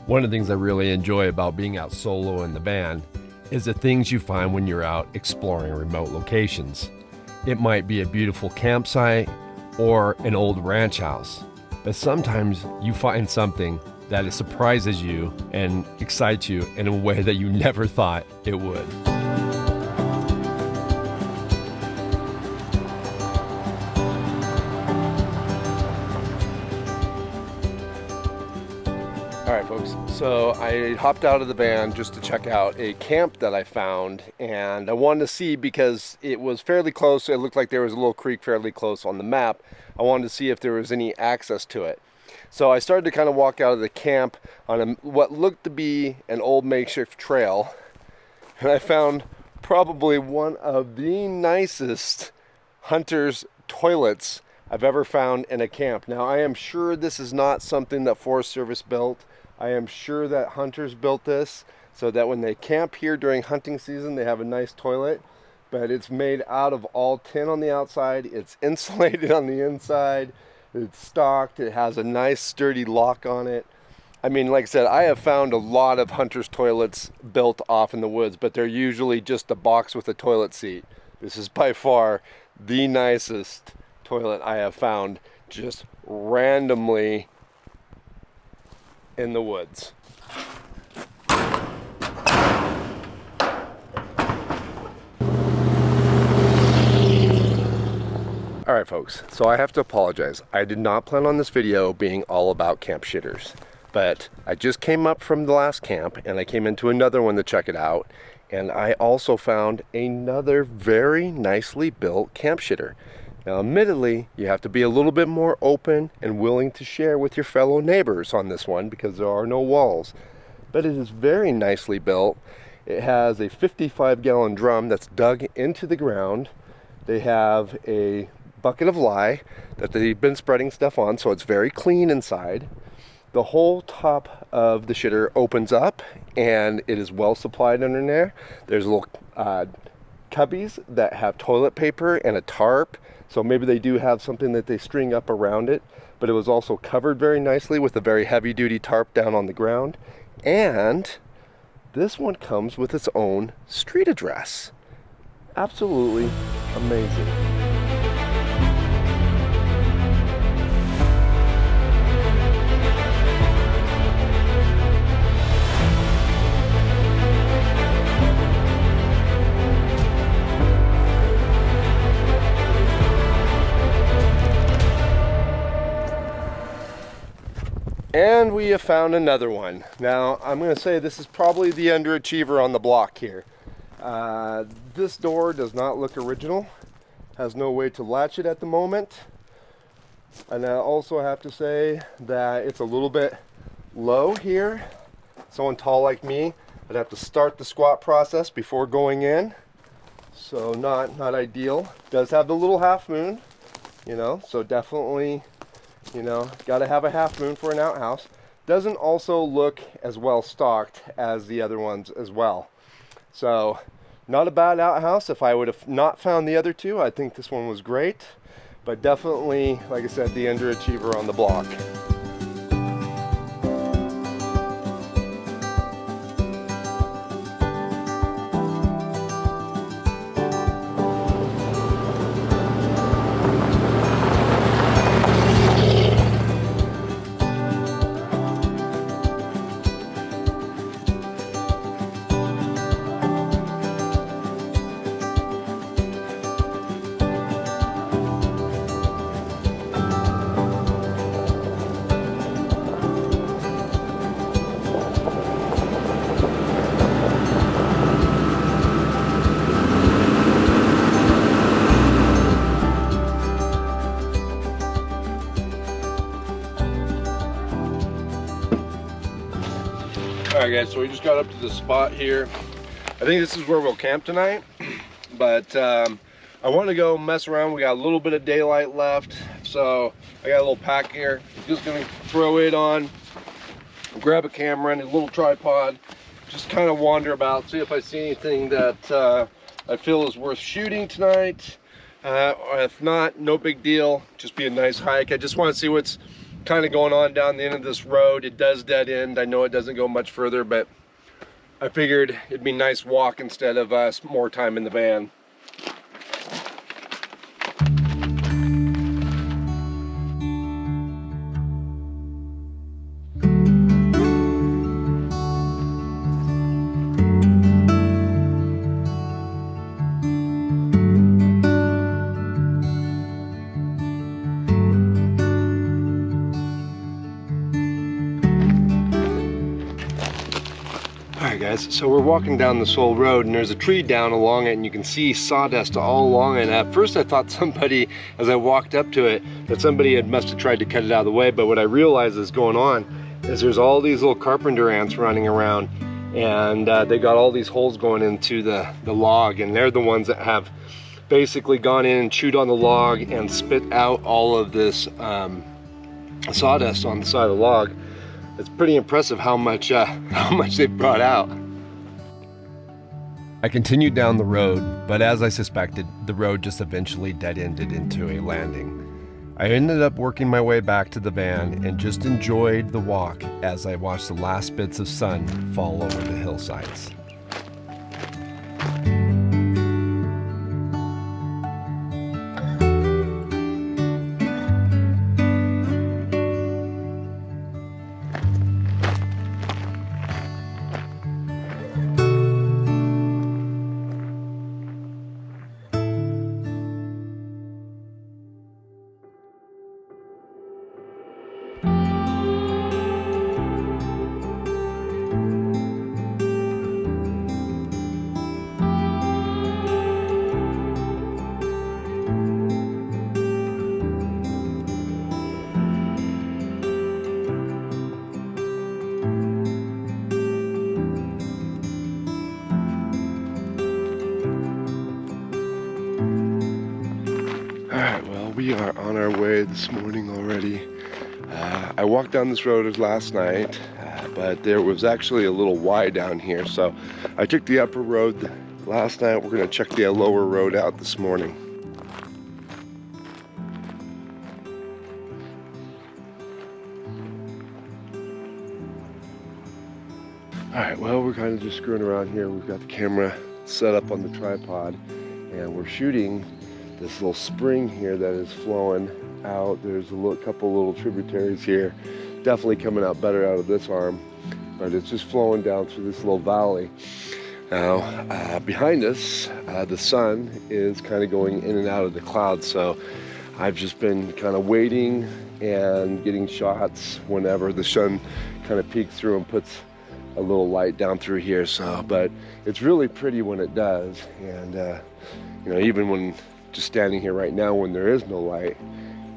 One of the things I really enjoy about being out solo in the van is the things you find when you're out exploring remote locations. It might be a beautiful campsite or an old ranch house, but sometimes you find something that surprises you and excites you in a way that you never thought it would. Alright folks, so I hopped out of the van just to check out a camp that I found, and I wanted to see, because it was fairly close, it looked like there was a little creek fairly close on the map. I wanted to see if there was any access to it. So I started to kind of walk out of the camp on what looked to be an old makeshift trail, and I found probably one of the nicest hunter's toilets I've ever found in a camp. Now I am sure this is not something that Forest Service built. I am sure that hunters built this so that when they camp here during hunting season they have a nice toilet, but it's made out of all tin on the outside, it's insulated on the inside, it's stocked, it has a nice sturdy lock on it. I mean, like I said, I have found a lot of hunters' toilets built off in the woods, but they're usually just a box with a toilet seat. This is by far the nicest toilet I have found just randomly in the woods. Alright folks, so I have to apologize. I did not plan on this video being all about camp shitters, but I just came up from the last camp and I came into another one to check it out, and I also found another very nicely built camp shitter. Now admittedly, you have to be a little bit more open and willing to share with your fellow neighbors on this one because there are no walls. But it is very nicely built. It has a 55-gallon drum that's dug into the ground. They have a bucket of lye that they've been spreading stuff on, so it's very clean inside. The whole top of the shitter opens up and it is well supplied under there. There's little cubbies that have toilet paper and a tarp. So maybe they do have something that they string up around it, but it was also covered very nicely with a very heavy-duty tarp down on the ground. And this one comes with its own street address. Absolutely amazing. And we have found another one. Now, I'm going to say this is probably the underachiever on the block here. This door does not look original. Has no way to latch it at the moment. And I also have to say that it's a little bit low here. Someone tall like me, I'd have to start the squat process before going in. So not ideal. Does have the little half moon, you know, so definitely, you know, got to have a half moon for an outhouse. Doesn't also look as well stocked as the other ones as well. So not a bad outhouse. If I would have not found the other two, I think this one was great. But definitely, like I said, the underachiever on the block. Alright guys, so we just got up to the spot here. I think this is where we'll camp tonight, but I want to go mess around. We got a little bit of daylight left, so I got a little pack here. I'm just going to throw it on, grab a camera and a little tripod, just kind of wander about, see if I see anything that I feel is worth shooting tonight. Or if not, no big deal, just be a nice hike. I just want to see what's kind of going on down the end of this road. It does dead end. I know it doesn't go much further, but I figured it'd be a nice walk instead of more time in the van. Alright guys, so we're walking down this whole road and there's a tree down along it and you can see sawdust all along it. And at first I thought somebody, as I walked up to it, that somebody must have tried to cut it out of the way, but what I realized is going on is there's all these little carpenter ants running around, and they got all these holes going into the log, and they're the ones that have basically gone in and chewed on the log and spit out all of this sawdust on the side of the log. It's pretty impressive how much they brought out. I continued down the road, but as I suspected, the road just eventually dead-ended into a landing. I ended up working my way back to the van and just enjoyed the walk as I watched the last bits of sun fall over the hillsides. Alright, well, we are on our way this morning already. I walked down this road last night, but there was actually a little Y down here, so I took the upper road last night. We're going to check the lower road out this morning. Alright, well, we're kind of just screwing around here. We've got the camera set up on the tripod, and we're shooting this little spring here that is flowing out. There's a couple little tributaries here, definitely coming out better out of this arm, but it's just flowing down through this little valley. Now, behind us, the sun is kind of going in and out of the clouds, so I've just been kind of waiting and getting shots whenever the sun kind of peeks through and puts a little light down through here. So, but it's really pretty when it does, and you know, even when just standing here right now when there is no light,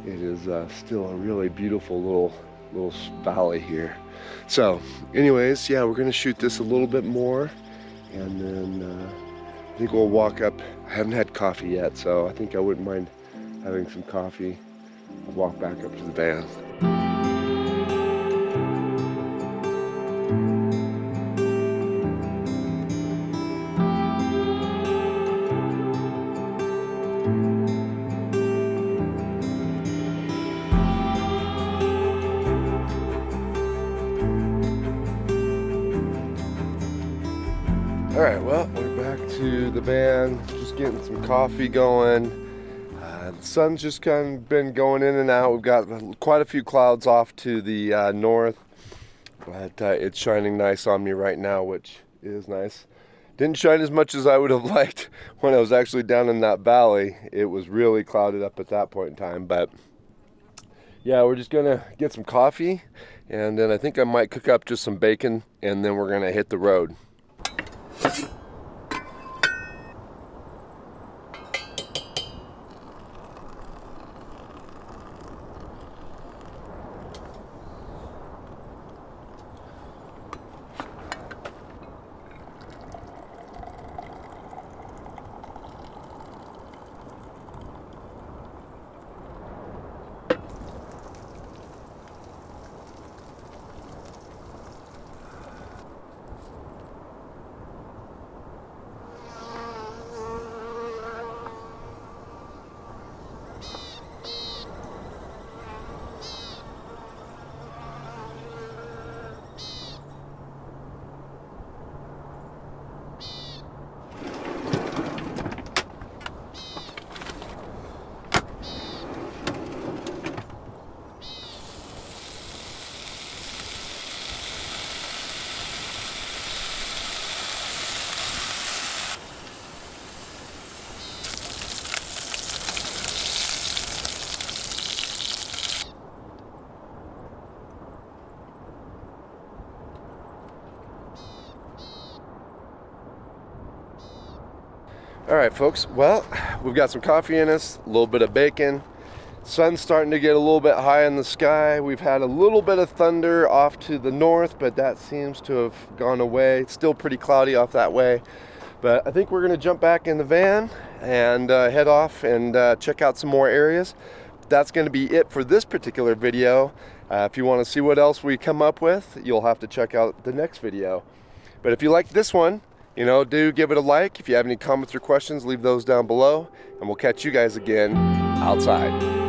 it is still a really beautiful little valley here. So anyways, yeah, we're gonna shoot this a little bit more, and then I think we'll walk up. I haven't had coffee yet, so I think I wouldn't mind having some coffee. I'll walk back up to the van. All right, well, we're back to the van, just getting some coffee going. The sun's just kind of been going in and out. We've got quite a few clouds off to the north, but it's shining nice on me right now, which is nice. Didn't shine as much as I would have liked when I was actually down in that valley. It was really clouded up at that point in time, but yeah, we're just gonna get some coffee, and then I think I might cook up just some bacon, and then we're gonna hit the road. All right, folks. Well, we've got some coffee in us, a little bit of bacon. Sun's starting to get a little bit high in the sky. We've had a little bit of thunder off to the north, but that seems to have gone away. It's still pretty cloudy off that way. But I think we're gonna jump back in the van and head off and check out some more areas. That's gonna be it for this particular video. If you wanna see what else we come up with, you'll have to check out the next video. But if you like this one, you know, do give it a like. If you have any comments or questions, leave those down below, and we'll catch you guys again outside.